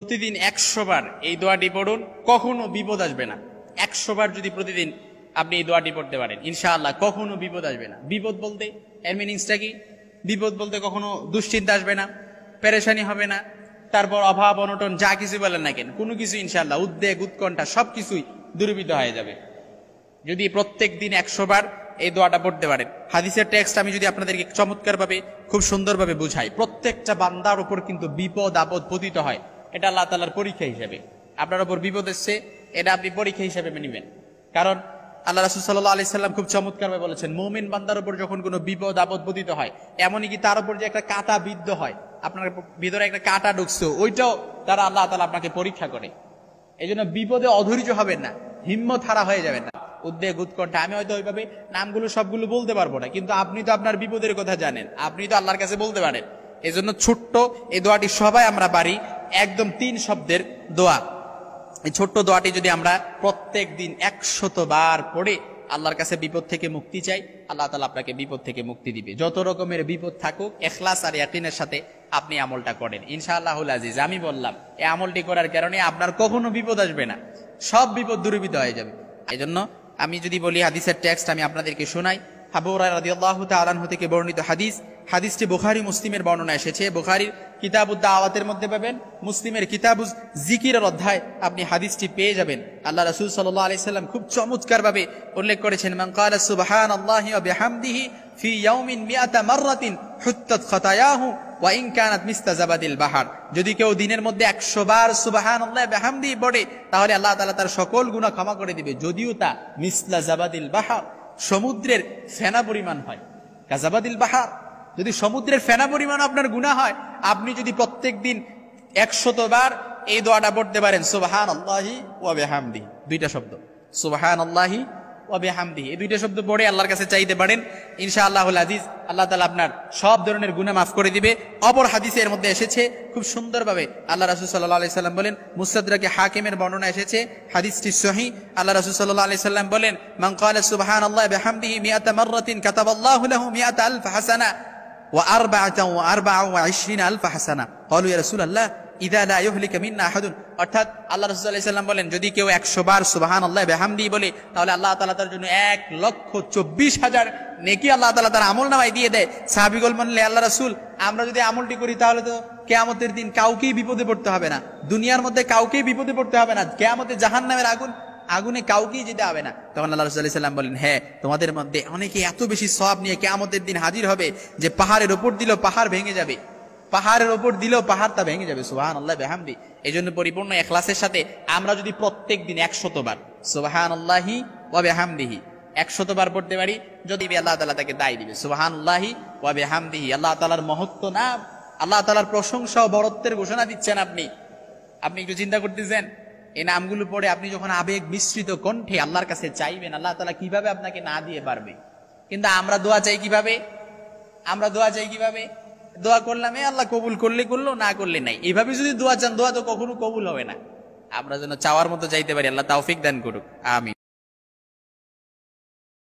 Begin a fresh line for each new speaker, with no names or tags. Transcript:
প্রতিদিন 100 বার এই দোয়াটি পড়ুন, কখনো বিপদ আসবে না। 100 বার যদি প্রতিদিন আপনি এই দোয়াটি পড়তে পারেন, ইনশাআল্লাহ কখনো বিপদ আসবে না। বিপদ বলতে এর মিনিংসটা কি? বিপদ বলতে কখনো দুশ্চিন্তা আসবে না, পেরেশানি হবে না, তারপর অভাব অনটন যা কিছু বলেন না কেন, কোনো কিছু ইনশাআল্লাহ উদ্বেগ উৎকণ্ঠা সবকিছুই দূরীভূত হয়ে যাবে যদি প্রত্যেক দিন 100 বার এই দোয়াটা পড়তে পারেন। হাদিসের টেক্সট আমি যদি আপনাদেরকে চমৎকারভাবে খুব সুন্দরভাবে বুঝাই, প্রত্যেকটা বান্দার উপর কিন্তু বিপদ আপদ পতিত হয়, এটা আল্লাহ তাআলার পরীক্ষা হিসেবে। আপনার উপর বিপদ এসছে, এটা আপনি পরীক্ষা হিসেবে নেবেন। কারণ আল্লাহ রাসূল সাল্লাল্লাহু আলাইহি সাল্লাম খুব চমৎকারভাবে বলেছেন, মুমিন বান্দার উপর যখন কোনো বিপদ আপদ পতিত হয়, এমনই কি তার উপর যে একটা কাঁটা বিদ্ধ হয়, আপনার ভিতরে একটা কাঁটা ঢুকছে, ওইটাও তারা আল্লাহ তাআলা আপনাকে পরীক্ষা করে। এই জন্য বিপদে অধৈর্য হবেন না, হিম্মত হারা হয়ে যাবেন না। উদ্বেগ উৎকণ্ঠা আমি হয়তো ওইভাবে নামগুলো সবগুলো বলতে পারবো না, কিন্তু আপনি তো আপনার বিপদের কথা জানেন, আপনি তো আল্লাহর কাছে বলতে পারেন। এই জন্য ছোট্ট এই দোয়াটি সবাই আমরা পারি, একদম 3 শব্দের দোয়া। এই ছোট্ট দোয়াটি যদি আমরা প্রত্যেক দিন 100 বার পড়ে আল্লাহর কাছে বিপদ থেকে মুক্তি চাই, আল্লাহ তাআলা আপনাকে বিপদ থেকে মুক্তি দিবে। যত রকমের বিপদ থাকুক, ইখলাস আর ইয়াকিনের সাথে আপনি আমলটা করেন, ইনশাআল্লাহুল আজিজ। আমি বললাম এই আমলটি করার কারণে আপনার কখনো বিপদ আসবে না, সব বিপদ দূরীভূত হয়ে যাবে। এই জন্য আমি যদি বলি হাদিসের টেক্সট আমি আপনাদেরকে শোনাই। আবু হুরায়রা রাদিয়াল্লাহু তাআলা আনহু থেকে বর্ণিত হাদিস, হাদিসটি বুখারী মুসলিমের বর্ণনা এসেছে। বুখারীর কিতাবুদ দাওয়াতের মধ্যে পাবেন, মুসলিমের কিতাবুজ জিকিরের অধ্যায় আপনি হাদিসটি পেয়ে যাবেন। আল্লাহ রাসূল সাল্লাল্লাহু আলাইহি সাল্লাম খুব চমৎকারভাবে উল্লেখ করেছেন, মান ক্বালা সুবহানাল্লাহি ওয়া বিহামদিহি ফি ইয়াউমিন মিআতা মাররাতিন হুত্তাত খাতায়াহু ওয়া ইন কানাত মিসলা জাবাদিল বাহার। যদি কেউ দিনের মধ্যে 100 বার সুবহানাল্লাহ বিহামদিহি পড়ে, তাহলে আল্লাহ তাআলা তার সকল গুনাহ ক্ষমা করে দিবে, যদিও তা মিসলা জাবাদিল বাহার, সমুদ্রের ফেনা পরিমাণ হয়। কাজাবাদিল বাহার, যদি সমুদ্রের ফেনা পরিমাণ আপনার গুনাহ হয়, আপনি যদি প্রত্যেক দিন 100 বার এই দোয়াটা পড়তে পারেন, সুবহানাল্লাহি ওয়া বিহামদিহি, দুইটা শব্দ, সুবহানাল্লাহি ওয়া বিহামদিহি, এই দুইটা শব্দ পড়ে আল্লাহর কাছে চাইতে পারেন, ইনশাআল্লাহুল আজিজ আল্লাহ তাআলা আপনার সব ধরনের গুনাহ মাফ করে দিবে। অপর হাদিসের মধ্যে এসেছে খুব সুন্দরভাবে, আল্লাহ রাসূল সাল্লাল্লাহু আলাইহি সাল্লাম বলেন, মুস্তাদরাকে হাকিমের বর্ণনা এসেছে, হাদিসটি সহিহ। আল্লাহ রাসূল সাল্লাল্লাহু আলাইহি সাল্লাম বলেন, মান ক্বালা সুবহানাল্লাহি বিহামদিহি মিআতা মাররাতিন কাতাবাল্লাহু লাহু মিআতা আলফ হাসানা ওয়া আরবাআ ওয়া 20 আলফ হাসানা। ক্বালু ইয়া রাসূলুল্লাহ ইযা লা ইহলিকা মিন্না আহাদুন। অর্থাৎ আল্লাহ রাসূল সাল্লাল্লাহু আলাইহি সাল্লাম বলেন, যদি কেউ 100 বার সুবহানাল্লাহি বিহামদিহি বলে, তাহলে আল্লাহ তাআলা তার জন্য 1,24,000 নেকি আল্লাহ তাআলা তার আমলনামায় দিয়ে দেয়। সাহাবীগণ বললেন, আল্লাহ রাসূল, আমরা যদি আমলটি করি তাহলে তো কিয়ামতের দিন কাউকেই বিপদে পড়তে হবে না, দুনিয়ার মধ্যে কাউকেই বিপদে পড়তে হবে না, কিয়ামতে জাহান্নামের আগুনে কাউকেই যেতে হবে না। তখন আল্লাহ রাসূল সাল্লাল্লাহু আলাইহি সাল্লাম বলেন, হ্যাঁ, তোমাদের মধ্যে অনেকে এত বেশি সওয়াব নিয়ে কিয়ামতের দিন হাজির হবে যে পাহাড়ের উপর দিলেও পাহাড় ভেঙে যাবে, পাহাড়ের উপর দিলেও পাহাড়টা ভেঙে যাবে। সুবহানাল্লাহি বিহামদিহি। এই জন্য পরিপূর্ণ ইখলাসের সাথে আমরা যদি প্রত্যেক দিন 100 বার সুবহানাল্লাহি ওয়া বিহামদিহি 100 বার পড়তে পারি, যদি আল্লাহ তাআলা তাকে দায় দিবে। সুবহানাল্লাহি ওয়া বিহামদিহি, আল্লাহ তাআলার মহত্ব নাম, আল্লাহ তাআলার প্রশংসা ও বড়ত্বের ঘোষণা দিচ্ছেন আপনি। আপনি একটু চিন্তা করতেছেন, এই নামগুলো পড়ে আপনি যখন আবেগ মিশ্রিত কণ্ঠে আল্লাহর কাছে চাইবেন, আল্লাহ তাআলা কিভাবে আপনাকে না দিয়ে পারবে। কিন্তু আমরা দোয়া চাই কিভাবে? দোয়া করলাম, আল্লাহ কবুল করলে করলো, না করলে নাই। এইভাবে যদি দোয়া চান, দোয়া তো কখনো কবুল হবে না। আমরা যেন চাওয়ার মতো চাইতে পারি, আল্লাহ তৌফিক দান করুক, আমিন।